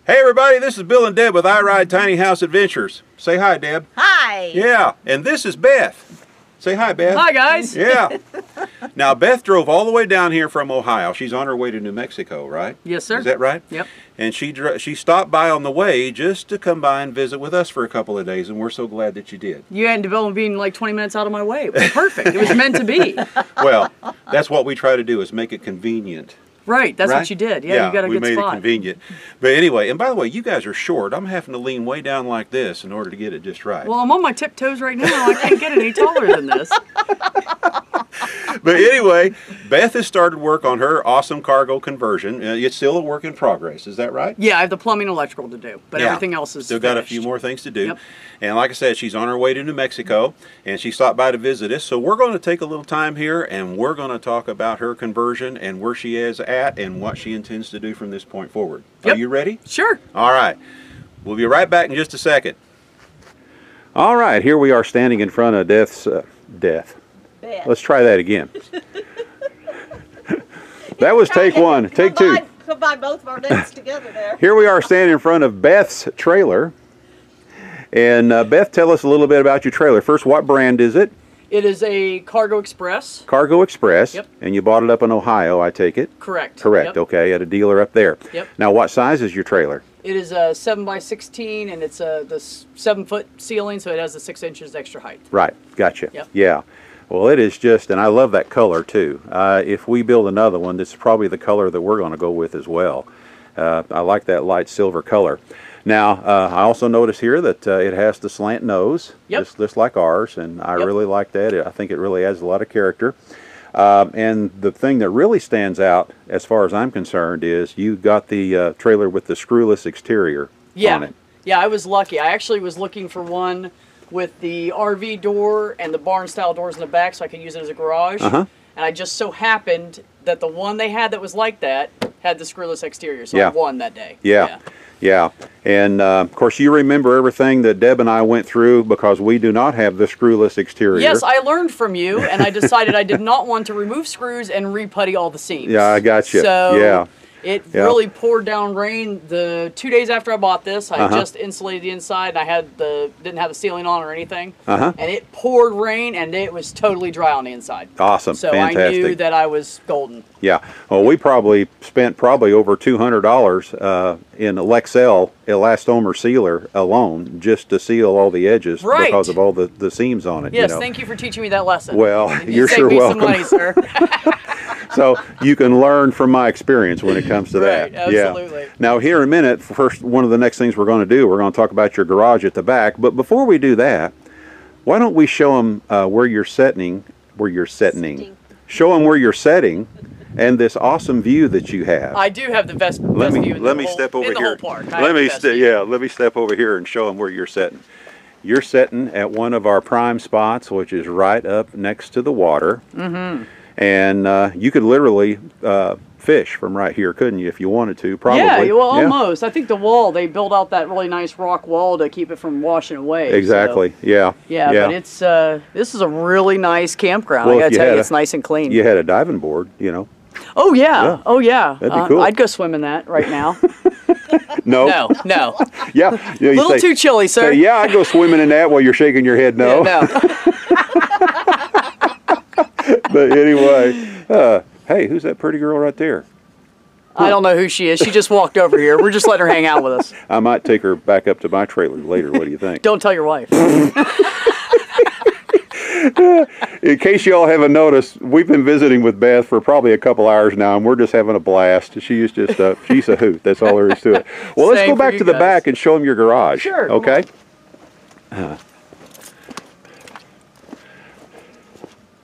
Hey everybody, this is Bill and Deb with I Ride Tiny House Adventures. Say hi, Deb. Hi. Yeah, and this is Beth. Say hi, Beth. Hi, guys. Yeah. Now, Beth drove all the way down here from Ohio. She's on her way to New Mexico, right? Yes, sir. Is that right? Yep. And she stopped by on the way just to come by and visit with us for a couple of days, and we're so glad that you did. You had Bill being like 20 minutes out of my way. It was perfect. It was meant to be. Well, that's what we try to do, is make it convenient. Right, that's Right? what you did. Yeah, you got a we good made spot. it convenient. But anyway, and by the way, you guys are short. I'm having to lean way down like this in order to get it just right. Well, I'm on my tiptoes right now. I can't get any taller than this. But anyway, Beth has started work on her awesome cargo conversion. It's still a work in progress. Is that right? Yeah, I have the plumbing and electrical to do, but Yeah. everything else is still got a finished. few more things to do. Yep. And like I said, she's on her way to New Mexico, and she stopped by to visit us. So we're going to take a little time here, and we're going to talk about her conversion and where she is at and what she intends to do from this point forward. Yep. Are you ready? Sure. All right. We'll be right back in just a second. All right, here we are standing in front of Beth. Let's try that again. That was take one. Take two. Combine both of our names together there. Here we are standing in front of Beth's trailer. And Beth, tell us a little bit about your trailer. First, what brand is it? It is a Cargo Express. Cargo Express. Yep. And you bought it up in Ohio, I take it? Correct. Correct, Yep. okay, at a dealer up there. Yep. Now, what size is your trailer? It is a 7x16, and it's the 7-foot ceiling, so it has the 6 inches extra height. Right, gotcha. Yep. Yeah. Well, it is just, and I love that color too. If we build another one, this is probably the color that we're going to go with as well. I like that light silver color. Now, I also notice here that it has the slant nose, Yep. just like ours, and I Yep. really like that. I think it really adds a lot of character. And the thing that really stands out, as far as I'm concerned, is you got the trailer with the screwless exterior on it. Yeah, I was lucky. I actually was looking for one with the RV door and the barn style doors in the back so I could use it as a garage. Uh-huh. And I just so happened that the one they had that was like that had the screwless exterior, so Yeah. I won that day. Yeah. Yeah, and of course you remember everything that Deb and I went through because we do not have the screwless exterior. Yes, I learned from you, and I decided I did not want to remove screws and re-putty all the seams. Yeah, I got you. So Yeah. it Yeah. really poured down rain. The 2 days after I bought this, I Uh-huh. just insulated the inside, and I had didn't have the ceiling on or anything. Uh-huh. And it poured rain, and it was totally dry on the inside. Awesome, So fantastic. I knew that I was golden. Yeah, well, we probably spent over $200 in Lexel elastomer sealer alone just to seal all the edges Right. because of all the seams on it. Yes, you know. thank you for teaching me that lesson. Well, You you're saved sure me welcome. some money, sir. So you can learn from my experience when it comes to Right, that. absolutely. Yeah. Now here in a minute, first, one of the next things we're going to do, we're going to talk about your garage at the back. But before we do that, why don't we show them where you're setting, show them where you're setting, and this awesome view that you have. I do have the best view in Let the me whole, step over in the here. whole park. I have the best view. Let me step over here and show them where you're setting. You're setting at one of our prime spots, which is right up next to the water. Mm-hmm. And you could literally fish from right here, couldn't you, if you wanted to? Probably. Yeah, well, almost. I think the wall, they built out that really nice rock wall to keep it from washing away. Exactly. So. Yeah. Yeah, but it's this is a really nice campground. Well, I if gotta you tell had you, it's nice and clean. You had a diving board, you know. Oh yeah. Yeah. Oh yeah. That'd be cool. I'd go swim in that right now. No. No. Yeah. You A little too chilly, sir. Say, yeah, I'd go swimming in that while you're shaking your head no. Yeah, no. But anyway, hey, who's that pretty girl right there? I don't know who she is. She just walked over here. We're just letting her hang out with us. I might take her back up to my trailer later. What do you think? Don't tell your wife. In case y'all haven't noticed, we've been visiting with Beth for probably a couple hours now, and we're just having a blast. She's just she's a hoot. That's all there is to it. Well, let's Same go for back you to the guys. back and show them your garage. Sure, come Okay.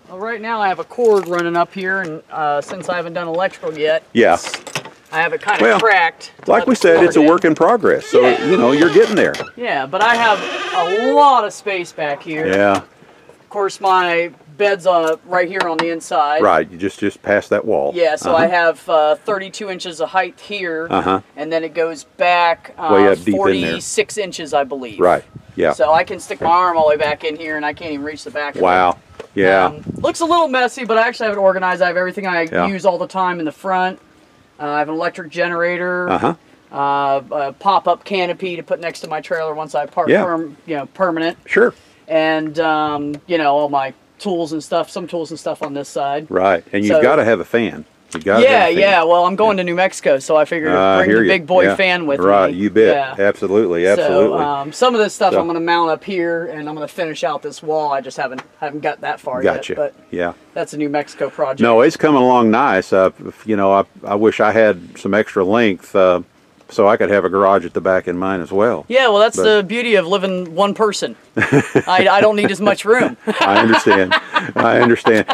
Well, right now I have a cord running up here, and since I haven't done electrical yet, Yeah. I have it kind of cracked. to Like let we the said, cord it's a in. work in progress. So Yeah. you know you're getting there. Yeah, but I have a lot of space back here. Yeah. Of course, my bed's right here on the inside. Right. You just pass that wall. Yeah, so I have 32 inches of height here, and then it goes back Way up deep in there. 46 inches, I believe. Right. Yeah. So I can stick my arm all the way back in here, and I can't even reach the back of it. Wow. Yeah. Looks a little messy, but I actually have it organized. I have everything I Yeah. use all the time in the front. I have an electric generator. a pop-up canopy to put next to my trailer once I park permanent. Sure. And all my tools and stuff, some tools and stuff on this side. Right, and you've got to have a fan. Yeah. Well, I'm going to New Mexico, so I figured I'd bring the big boy fan with me. Right, you bet. Yeah. Absolutely. So some of this stuff I'm going to mount up here, and I'm going to finish out this wall. I just haven't got that far yet. But that's a New Mexico project. No, it's coming along nice. I wish I had some extra length. So I could have a garage at the back in mine as well. Yeah, well, that's the beauty of living one person. I don't need as much room. I understand.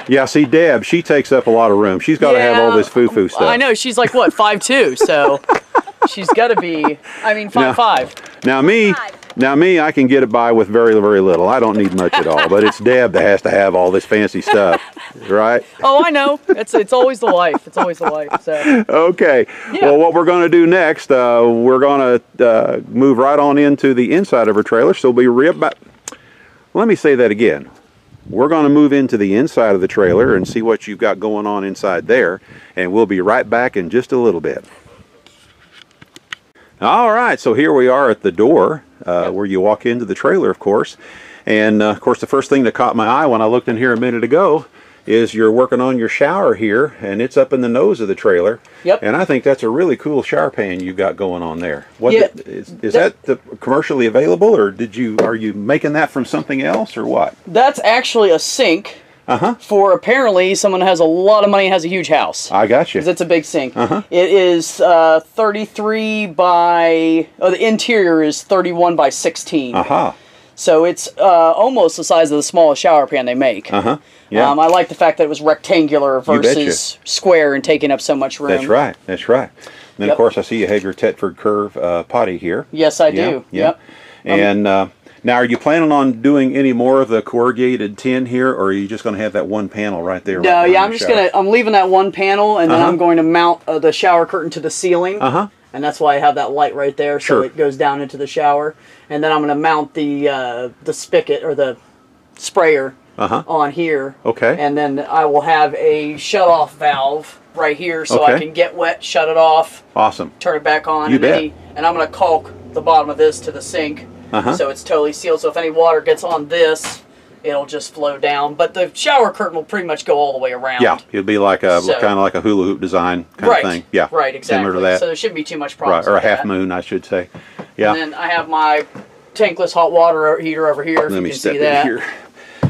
Yeah, see, Deb, she takes up a lot of room. She's got to have all this foo-foo stuff. I know. She's like, what, 5'2", so she's got to be, 5'5". Now me, I can get it by with very, very little. I don't need much at all. But it's Deb that has to have all this fancy stuff, right? Oh, I know. It's always the wife. It's always the wife. So. Okay. Yeah. Well, what we're going to do next, we're going to move right on into the inside of our trailer. So we'll be let me say that again. We're going to move into the inside of the trailer and see what you've got going on inside there. And we'll be right back in just a little bit. All right, so here we are at the door where you walk into the trailer, of course. And, of course, the first thing that caught my eye when I looked in here a minute ago is you're working on your shower here, and it's up in the nose of the trailer. Yep. And I think that's a really cool shower pan you've got going on there. Is that commercially available, or are you making that from something else, or what? That's actually a sink. For apparently someone who has a lot of money and has a huge house. I got you. Because it's a big sink. It is 33 by, the interior is 31 by 16. So it's almost the size of the smallest shower pan they make. Yeah. I like the fact that it was rectangular versus square and taking up so much room. That's right. And then, of course, I see you have your Tetford Curve potty here. Yes, I do. Yep. And now, are you planning on doing any more of the corrugated tin here, or are you just going to have that one panel right there? No, I'm leaving that one panel, and then I'm going to mount the shower curtain to the ceiling. And that's why I have that light right there, so it goes down into the shower. And then I'm going to mount the spigot or the sprayer on here. Okay. And then I will have a shut-off valve right here, so I can get wet, shut it off. Awesome. Turn it back on. You bet. And I'm going to caulk the bottom of this to the sink. So it's totally sealed, so if any water gets on this, it'll just flow down. But the shower curtain will pretty much go all the way around. Yeah, it'll be like kind of like a hula hoop design kind of thing. Yeah, right, exactly. Similar to that. So there shouldn't be too much problems. Right, or a half moon, I should say. Yeah. And then I have my tankless hot water heater over here. Let me step in here.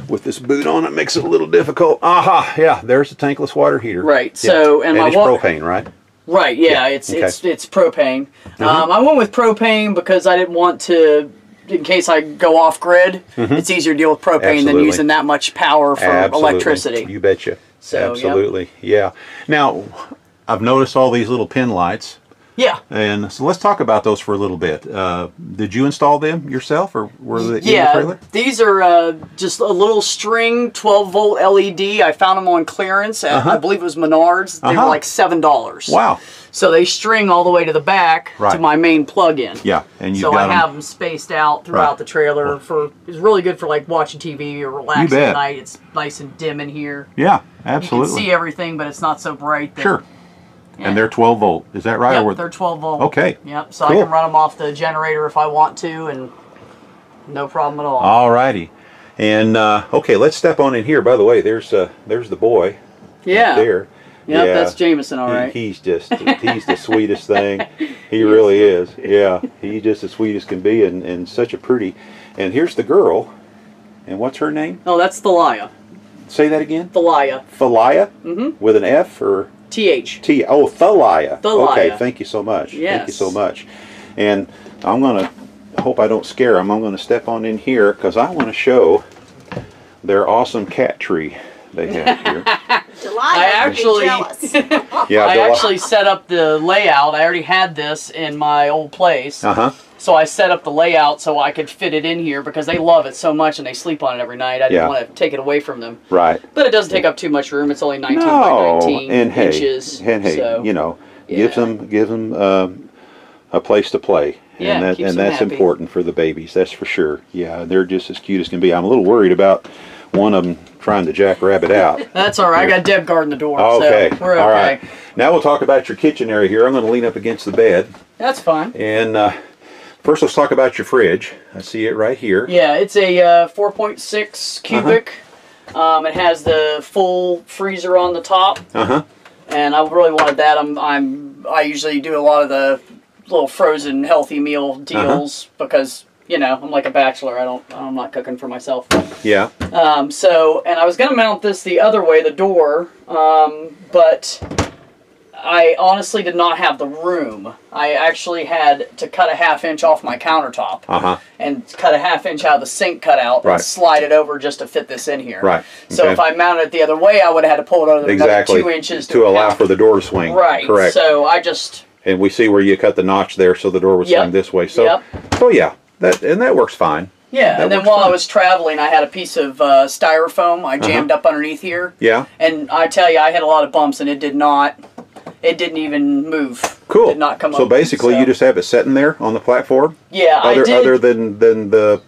With this boot on, it makes it a little difficult. Yeah, there's the tankless water heater. Right. Yeah. So and my it's propane, right? Right. Yeah, it's propane. I went with propane because I didn't want to. In case I go off grid, it's easier to deal with propane than using that much power for electricity. You betcha. So, absolutely. Yeah. Now, I've noticed all these little pin lights. Yeah. And so let's talk about those for a little bit. Did you install them yourself, or were they in the trailer? These are just a little string 12-volt LED. I found them on clearance at, I believe it was Menards. They were like $7. Wow. So they string all the way to the back to my main plug-in. Yeah, and so I have them spaced out throughout the trailer. It's really good for like watching TV or relaxing at night. It's nice and dim in here. Yeah, absolutely. You can see everything, but it's not so bright. Sure. Yeah. And they're 12 volt, is that right? Yeah, they're 12 volt. Okay. Yep, so I can run them off the generator if I want to, and no problem at all. All righty. And, okay, let's step on in here. By the way, there's the boy. Yeah. Right there. Yep, that's Jameson, all right. He's the sweetest thing. He really is. Yeah, he's just as sweet as can be, and such a pretty. And here's the girl. And what's her name? Oh, that's Thalia. Say that again? Thalia. Thalia? With an F or? TH. Oh, Thalia. Thalia. Okay, thank you so much. Yes. Thank you so much. And I'm going to, I hope I don't scare them, I'm going to step on in here because I want to show their awesome cat tree they have here. I actually set up the layout. I already had this in my old place. So I set up the layout so I could fit it in here because they love it so much and they sleep on it every night. I didn't want to take it away from them. Right. But it doesn't take up too much room. It's only 19 by 19 inches. And hey, so, you know, gives them a place to play. Yeah, and that's important for the babies. That's for sure. Yeah, they're just as cute as can be. I'm a little worried about one of them trying to jackrabbit out. That's all right. I got Deb guarding the door. Okay. So we're okay. All right. Now we'll talk about your kitchen area here. I'm going to lean up against the bed. That's fine. And first, let's talk about your fridge. I see it right here. Yeah, it's a 4.6 cubic. It has the full freezer on the top. And I really wanted that. I usually do a lot of the little frozen healthy meal deals because, you know, I'm like a bachelor. I'm not cooking for myself. Yeah. And I was gonna mount this the other way, the door, but I honestly did not have the room. I actually had to cut a 1/2 inch off my countertop and cut a 1/2 inch out of the sink cutout and slide it over just to fit this in here. Right. So if I mounted it the other way, I would have had to pull it over another 2 inches to allow for the door to swing. Right. Correct. So I just... And we see where you cut the notch there, so the door would swing this way. So, so yeah, that works fine. Yeah, and then while I was traveling, I had a piece of styrofoam I jammed up underneath here. Yeah. And I tell you, I had a lot of bumps, and it didn't even move. Cool. It did not come so up. Basically, you just have it sitting there on the platform? Yeah, I did. Other than the...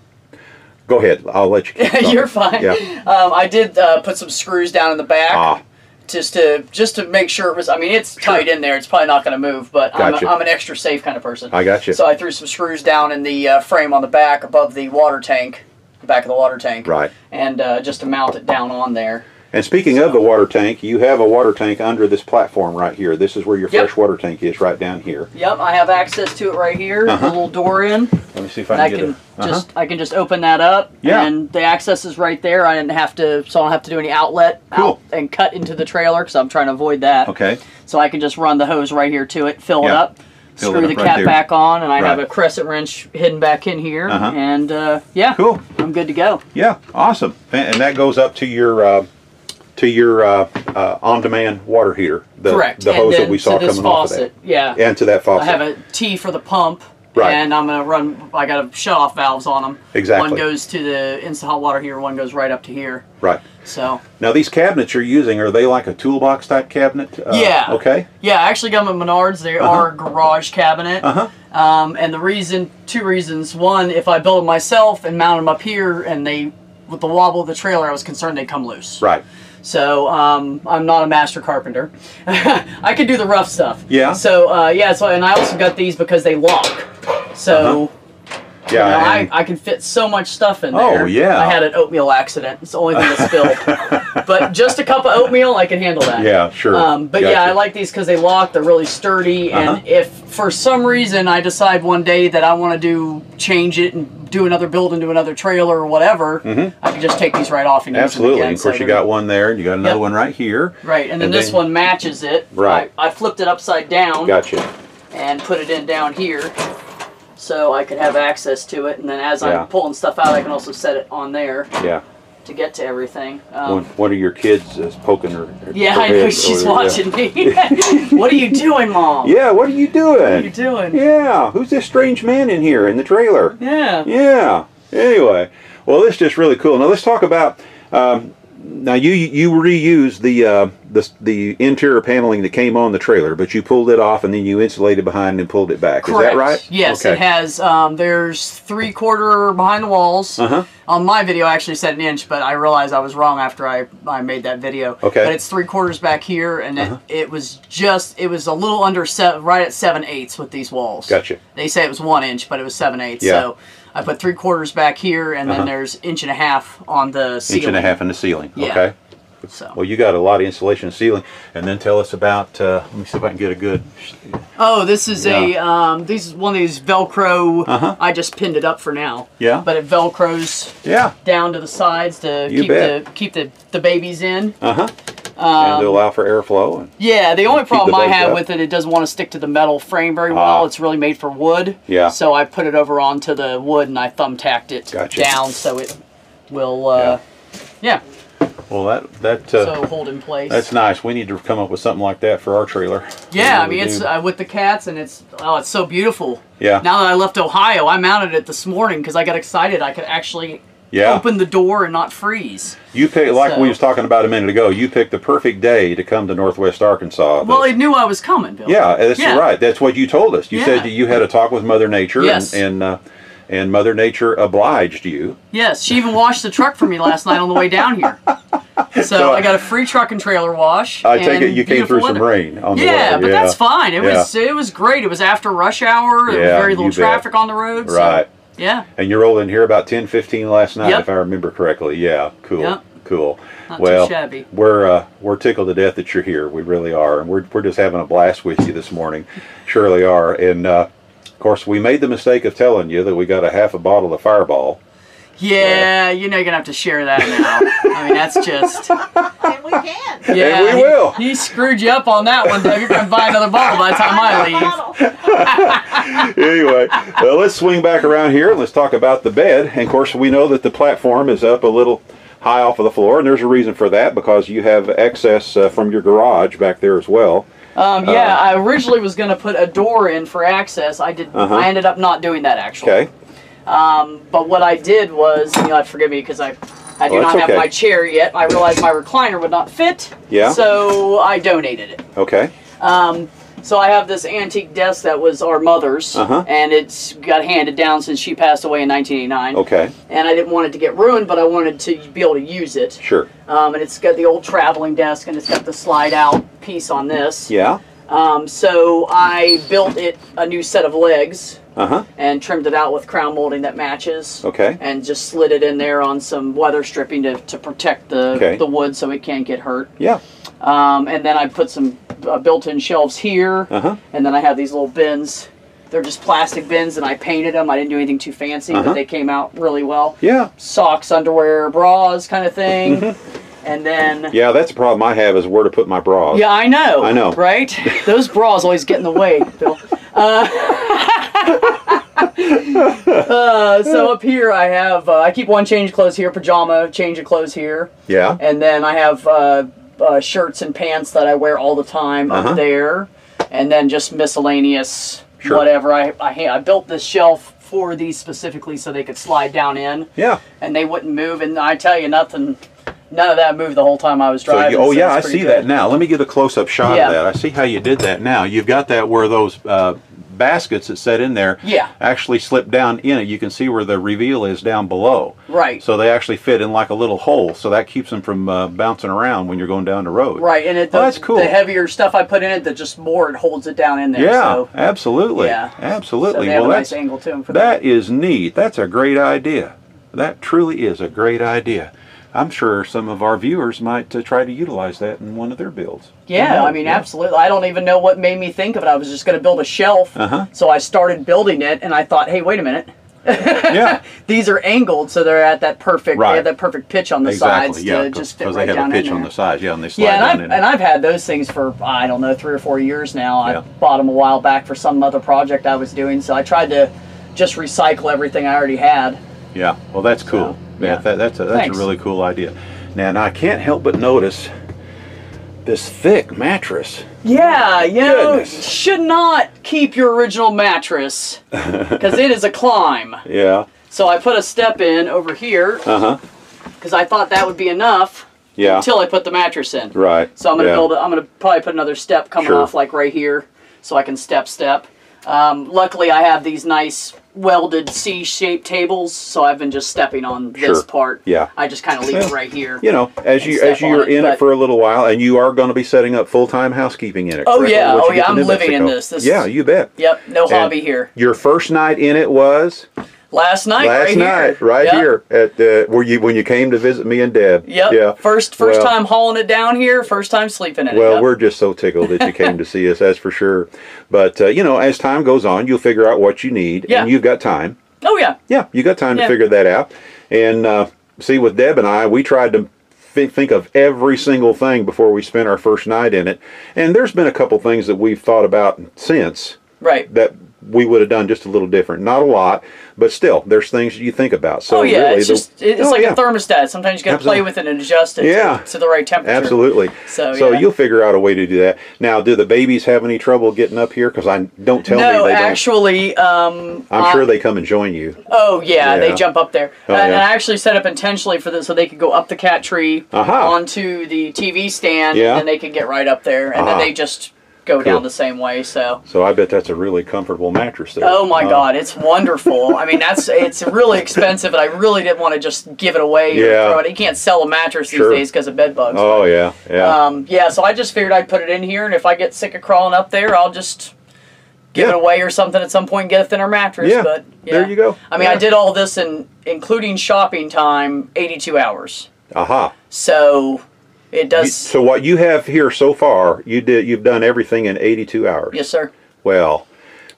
Go ahead. I'll let you keep You're fine. Yeah. I did put some screws down in the back. Just to make sure it was, I mean, it's tight in there. It's probably not going to move, but I'm an extra safe kind of person. I got you. So I threw some screws down in the frame on the back above the water tank, the back of the water tank. Right. And just to mount it down on there. And speaking of the water tank, you have a water tank under this platform right here. This is where your fresh water tank is, right down here. Yep, I have access to it right here. The little door in. Let me see if I can get it. I can just open that up. Yeah. And the access is right there. I don't have to do any outlet out and cut into the trailer because I'm trying to avoid that. Okay. So I can just run the hose right here to it, fill it up, screw the cap back on, and I have a crescent wrench hidden back in here. And yeah, cool. I'm good to go. Yeah, awesome. And that goes up to your on-demand water heater. Correct. The hose that we saw coming off of that. Yeah. And to that faucet. I have a T for the pump. Right. And I'm going to run, I got shut-off valves on them. Exactly. One goes to the instant hot water heater, one goes right up to here. Right. So. Now these cabinets you're using, are they like a toolbox type cabinet? Yeah. Okay. Yeah, I actually got them at Menards. They are a garage cabinet. And two reasons. One, if I build them myself and mount them up here and with the wobble of the trailer, I was concerned they'd come loose. Right. So I'm not a master carpenter. I can do the rough stuff. Yeah. So yeah. So and I also got these because they lock. So yeah, I can fit so much stuff in there. Oh yeah. I had an oatmeal accident. It's the only thing that spilled. But just a cup of oatmeal, I can handle that. Yeah, sure. But yeah, I like these because they lock. They're really sturdy. And if for some reason I decide one day that I want to change it and do another build into another trailer or whatever, I can just take these right off and use them again. Of course, you got one there, and you got another one right here. Right, and then this one matches it. Right. I flipped it upside down. Gotcha. And put it in down here, so I could have access to it. And then as I'm pulling stuff out, I can also set it on there. Yeah. To get to everything. One of your kids is poking her. Yeah, I know she's watching me. What are you doing, Mom? Yeah, what are you doing? What are you doing? Yeah, who's this strange man in here in the trailer? Yeah. Yeah. Anyway, well, this is just really cool. Now let's talk about. Now you reused the interior paneling that came on the trailer, but you pulled it off and then you insulated behind and pulled it back. Correct. Is that right? Yes, it has. There's 3/4 behind the walls. On my video, I actually said 1 inch, but I realized I was wrong after I made that video. Okay. But it's 3/4 back here, and it was a little under right at 7/8 with these walls. Gotcha. They say it was 1 inch, but it was 7/8. Yeah. So I put 3/4 back here, and then there's 1.5 inches on the ceiling. 1.5 inches in the ceiling. Yeah. Okay. So. Well, you got a lot of insulation and ceiling, and then tell us about. Let me see if I can get a good. Oh, this is this is one of these Velcro. I just pinned it up for now. Yeah. But it Velcros. Down to the sides to keep the babies in. And to allow for airflow. Yeah, the only problem I have with it doesn't want to stick to the metal frame very well. It's really made for wood. Yeah. So I put it over onto the wood and I thumbtacked it down so it will. Yeah. Well, so hold in place. That's nice. We need to come up with something like that for our trailer. Yeah, I mean it's with the cats and it's so beautiful. Yeah. Now that I left Ohio, I mounted it this morning because I got excited. I could actually open the door and not freeze. You picked, like we was talking about a minute ago, you picked the perfect day to come to Northwest Arkansas. Well, it knew I was coming, Bill. Yeah, that's right. That's what you told us. You said that you had a talk with Mother Nature, and Mother Nature obliged you. Yes, she even washed the truck for me last night on the way down here. So I got a free truck and trailer wash. I take it you came through some rain on the way. Yeah, but that's fine. It was great. It was after rush hour. There was very little traffic on the road. Right. So, yeah. And you rolled in here about 10:15 last night, if I remember correctly. Yeah, cool. Yep. Cool. Not well, too shabby. We're tickled to death that you're here. We really are, and we're just having a blast with you this morning. Surely are. And of course, we made the mistake of telling you that we got a half a bottle of Fireball. Yeah, you're gonna have to share that now. I mean, that's just. And we can. Yeah, and we will. He screwed you up on that one, Deb. You're gonna buy another bottle by the time I leave. Anyway, well, let's swing back around here and let's talk about the bed. And of course, we know that the platform is up a little high off of the floor, and there's a reason for that, because you have access from your garage back there as well. Yeah, I originally was going to put a door in for access. I ended up not doing that, actually. Okay. But what I did was, and you'll have to forgive me because I do not have my chair yet. I realized my recliner would not fit. Yeah. So I donated it. Okay. So I have this antique desk that was our mother's, and it's got handed down since she passed away in 1989. Okay. And I didn't want it to get ruined, but I wanted to be able to use it. Sure. And it's got the old traveling desk, and it's got the slide-out piece on this. Yeah. So I built it a new set of legs. And trimmed it out with crown molding that matches. Okay. And just slid it in there on some weather stripping to protect the wood so it can't get hurt. Yeah. And then I put some built-in shelves here. And then I have these little bins. They're just plastic bins, and I painted them. I didn't do anything too fancy, but they came out really well. Yeah. Socks, underwear, bras kind of thing. And then... Yeah, that's the problem I have, is where to put my bras. Yeah, I know. I know. Right? Those bras always get in the way, Bill. So up here I have, I keep one change of clothes here, pajama change of clothes here. Yeah. And then I have shirts and pants that I wear all the time up there. And then just miscellaneous whatever. I built this shelf for these specifically so they could slide down in. Yeah. And they wouldn't move. And I tell you, none of that moved the whole time I was driving. So yeah, I see that now. Let me get a close-up shot of that. I see how you did that now. You've got that where those baskets that set in there actually slip down in it. You can see where the reveal is down below. Right. So they actually fit in like a little hole, so that keeps them from bouncing around when you're going down the road. Right, and that's cool. The heavier stuff I put in it, that just more, it holds it down in there. Yeah, so, absolutely. Yeah, absolutely. So they have a nice angle to them for that is neat. That's a great idea. That truly is a great idea. I'm sure some of our viewers might try to utilize that in one of their builds. Yeah, I mean, absolutely. I don't even know what made me think of it. I was just going to build a shelf, so I started building it, and I thought, hey, wait a minute. Yeah. These are angled, so they're at that perfect. They have that perfect pitch on the sides to just fit right down in there. Because they have a pitch on the sides, and they slide down in. And I've had those things for, I don't know, 3 or 4 years now. I bought them a while back for some other project I was doing, so I tried to just recycle everything I already had. Yeah, well, that's cool. So, that's a really cool idea. Now I can't help but notice this thick mattress. Yeah, you know, should not keep your original mattress because it is a climb. Yeah. So I put a step in over here because I thought that would be enough until I put the mattress in. Right. So I'm going to build it. I'm going to probably put another step coming off like right here so I can step. Luckily, I have these nice welded C-shaped tables, so I've been just stepping on this part. Yeah. I just kind of leave it right here. You know, as you're in it for a little while, and you are going to be setting up full-time housekeeping in it. Oh yeah, I'm living in this. Yeah, you bet. Yep, no hobby here. Your first night in it was? Last night, right here at when you came to visit me and Deb. Yep. Yeah. First time hauling it down here. First time sleeping in it. Well, we're just so tickled that you came to see us. That's for sure. But you know, as time goes on, you'll figure out what you need, and you've got time. Oh yeah. Yeah, you got time to figure that out. And see, with Deb and I, we tried to think of every single thing before we spent our first night in it. And there's been a couple things that we've thought about since. Right. That we would have done just a little different. Not a lot, but still, there's things you think about. So really, it's like a thermostat. Sometimes you got to play with it and adjust it to the right temperature. Absolutely. So you'll figure out a way to do that. Now, do the babies have any trouble getting up here? Because don't tell me they don't. No, actually, I'm sure they come and join you. Oh yeah, they jump up there. And I actually set up intentionally for this so they could go up the cat tree onto the TV stand, and they could get right up there, and then they just go down the same way. So I bet that's a really comfortable mattress there. Oh my God, it's wonderful. I mean, it's really expensive, and I really didn't want to just give it away or throw it. You can't sell a mattress these days because of bed bugs. Oh yeah, yeah. Yeah, so I just figured I'd put it in here, and if I get sick of crawling up there, I'll just give it away or something at some point and get a thinner mattress. Yeah, but there you go. I mean, I did all this including shopping time, 82 hours. Aha. So it does. So what you have here so far, you've done everything in 82 hours. Yes, sir. Well,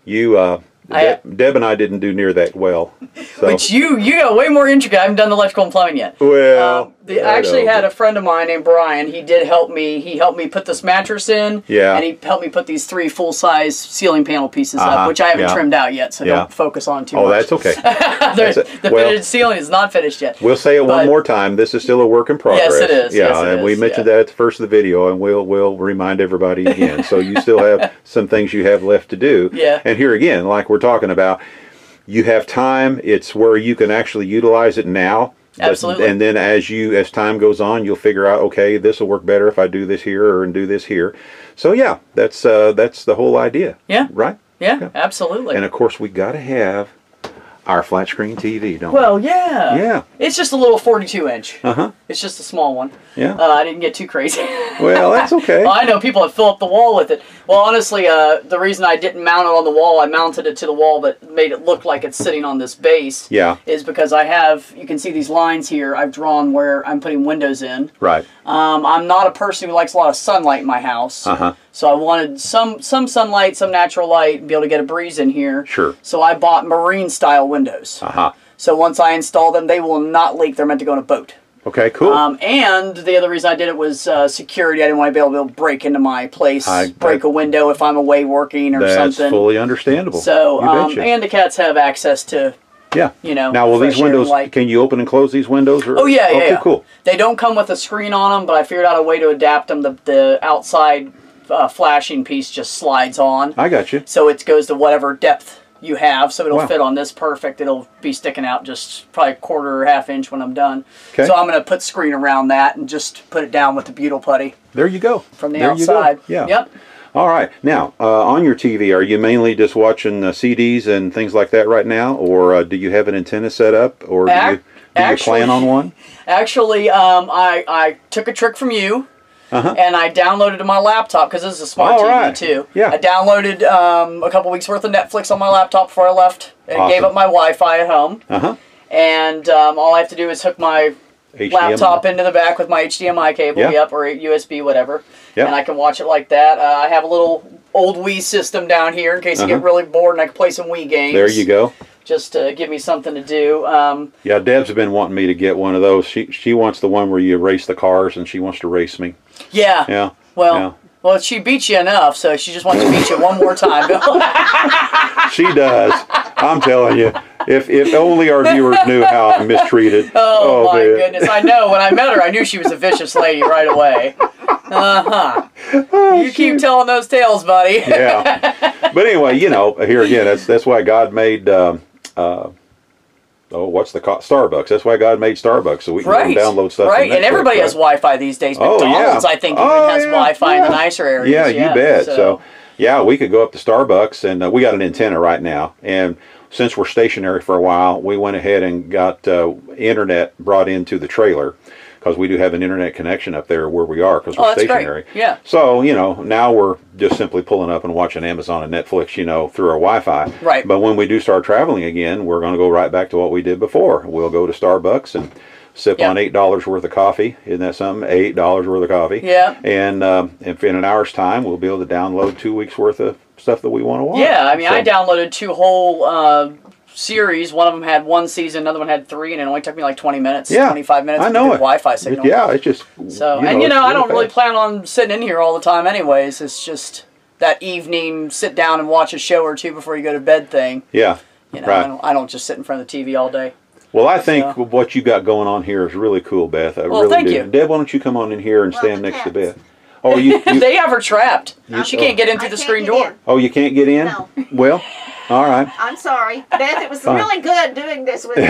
you Deb and I didn't do near that well. So. Which you got way more intricate. I haven't done the electrical and plumbing yet. Well, I actually had a friend of mine named Brian. He did help me. He helped me put this mattress in. Yeah. And he helped me put these 3 full-size ceiling panel pieces up, which I haven't trimmed out yet, so don't focus on too much. Oh, that's okay. The finished ceiling is not finished yet. We'll say it one more time. This is still a work in progress. Yes, it is. Yeah, yes, it and is. we mentioned that at the first of the video, and we'll remind everybody again. So you still have some things you have left to do. Yeah. And here again, like we're talking about, you have time. It's where you can actually utilize it now. Absolutely. And then as time goes on, you'll figure out, okay, this will work better if I do this here or do this here. So yeah, that's the whole idea. Yeah. Right? Yeah, absolutely. And of course, we got to have our flat screen TV, don't Well, yeah. Yeah. It's just a little 42-inch. Uh-huh. It's just a small one. Yeah. I didn't get too crazy. Well, that's okay. Well, I know people that fill up the wall with it. Well, honestly, the reason I didn't mount it on the wall, I mounted it to the wall but made it look like it's sitting on this base. Yeah. Is because you can see these lines here I've drawn where I'm putting windows in. Right. I'm not a person who likes a lot of sunlight in my house. Uh-huh. So I wanted some sunlight, some natural light, and be able to get a breeze in here. Sure. So I bought marine-style windows. Uh-huh. So once I install them, they will not leak. They're meant to go in a boat. Okay, cool. And the other reason I did it was security. I didn't want to be able to break into my place, break a window if I'm away working or something. That's fully understandable. So, and the cats have access to, Now, will these windows, can you open and close these windows? Or? Oh, yeah, yeah. Okay, cool. They don't come with a screen on them, but I figured out a way to adapt them. The outside flashing piece just slides on. I got you. So it goes to whatever depth you have, so it'll fit on this perfect. It'll be sticking out just probably a quarter or half inch when I'm done. Okay. So I'm going to put screen around that and just put it down with the butyl putty. There you go. From the outside. Yeah. Yep. All right. Now, on your TV, are you mainly just watching CDs and things like that right now, or do you have an antenna set up, or do you plan on one? Actually, I took a trick from you. And I downloaded to my laptop, because this is a smart TV too. Yeah. I downloaded a couple weeks worth of Netflix on my laptop before I left, and gave up my Wi-Fi at home. And all I have to do is hook my laptop into the back with my HDMI cable, or USB, whatever. And I can watch it like that. I have a little old Wii system down here in case I get really bored and I can play some Wii games. There you go. Just to give me something to do. Yeah, Deb's been wanting me to get one of those. She wants the one where you race the cars, and she wants to race me. Yeah. Yeah. Well, she beat you enough, so she just wants to beat you one more time. She does. I'm telling you. If only our viewers knew how I'm mistreated. Oh my goodness. I know. When I met her, I knew she was a vicious lady right away. You keep telling those tales, buddy. Yeah. But anyway, here again, that's why God made... what's the Starbucks? That's why God made Starbucks, so we can download stuff. Right, and everybody has Wi-Fi these days. McDonald's, I think, even has Wi-Fi in the nicer areas. Yeah, you bet. So, yeah, we could go up to Starbucks, and we got an antenna right now. And since we're stationary for a while, we went ahead and got internet brought into the trailer, because we do have an internet connection up there where we are, because we're stationary. Great. Yeah. So, now we're just simply pulling up and watching Amazon and Netflix, through our Wi-Fi. Right. But when we do start traveling again, we're going to go right back to what we did before. We'll go to Starbucks and sip on $8 worth of coffee. Isn't that something? $8 worth of coffee. Yeah. And if in an hour's time, we'll be able to download 2 weeks worth of stuff that we want to watch. Yeah, I mean, I downloaded 2 whole... series. One of them had 1 season, another one had 3, and it only took me like 20 minutes, 25 minutes to get a Wi-Fi signal. Yeah, it's just... So, I don't really plan on sitting in here all the time anyways. It's just that evening, sit down and watch a show or two before you go to bed thing. Yeah, I don't just sit in front of the TV all day. Well, I think what you got going on here is really cool, Beth. I really thank do. you. Deb, why don't you come on in here and stand next to Beth? Oh, they have her trapped. She can't get in through the screen door. Oh, you can't get in? No. Well... All right. I'm sorry. Beth, it was really good doing this with you.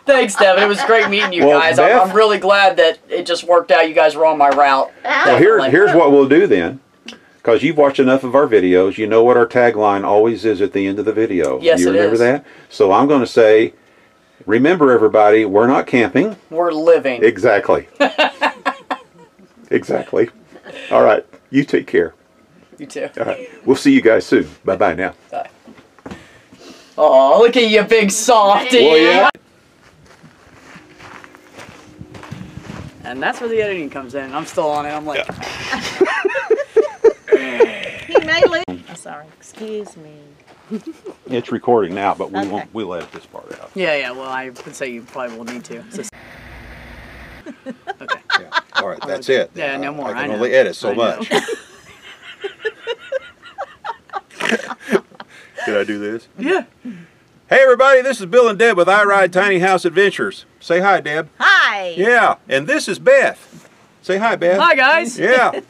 Thanks, Devin. It was great meeting you guys. Beth, I'm really glad that it just worked out. You guys were on my route. Well, here's what we'll do then. Because you've watched enough of our videos, you know what our tagline always is at the end of the video. Yes, you it remember is. that? So I'm going to say, remember everybody, we're not camping. We're living. Exactly. Exactly. All right. You take care. You too. All right. We'll see you guys soon. Bye-bye now. Bye. Oh, look at you, big softy. Well, yeah. And that's where the editing comes in. I'm still on it. I'm like, He may lose. I'm sorry. Excuse me. It's recording now, but we Okay. won't. We'll edit this part out. yeah. Well, I would say you probably will need to. So, okay. Yeah. All right. That's it. Yeah, no more. I can know. only edit so I know. much. Did I do this? Yeah. Hey everybody, this is Bill and Deb with I Ride Tiny House Adventures. Say hi, Deb. Hi. Yeah, and this is Beth. Say hi, Beth. Hi, guys. Yeah.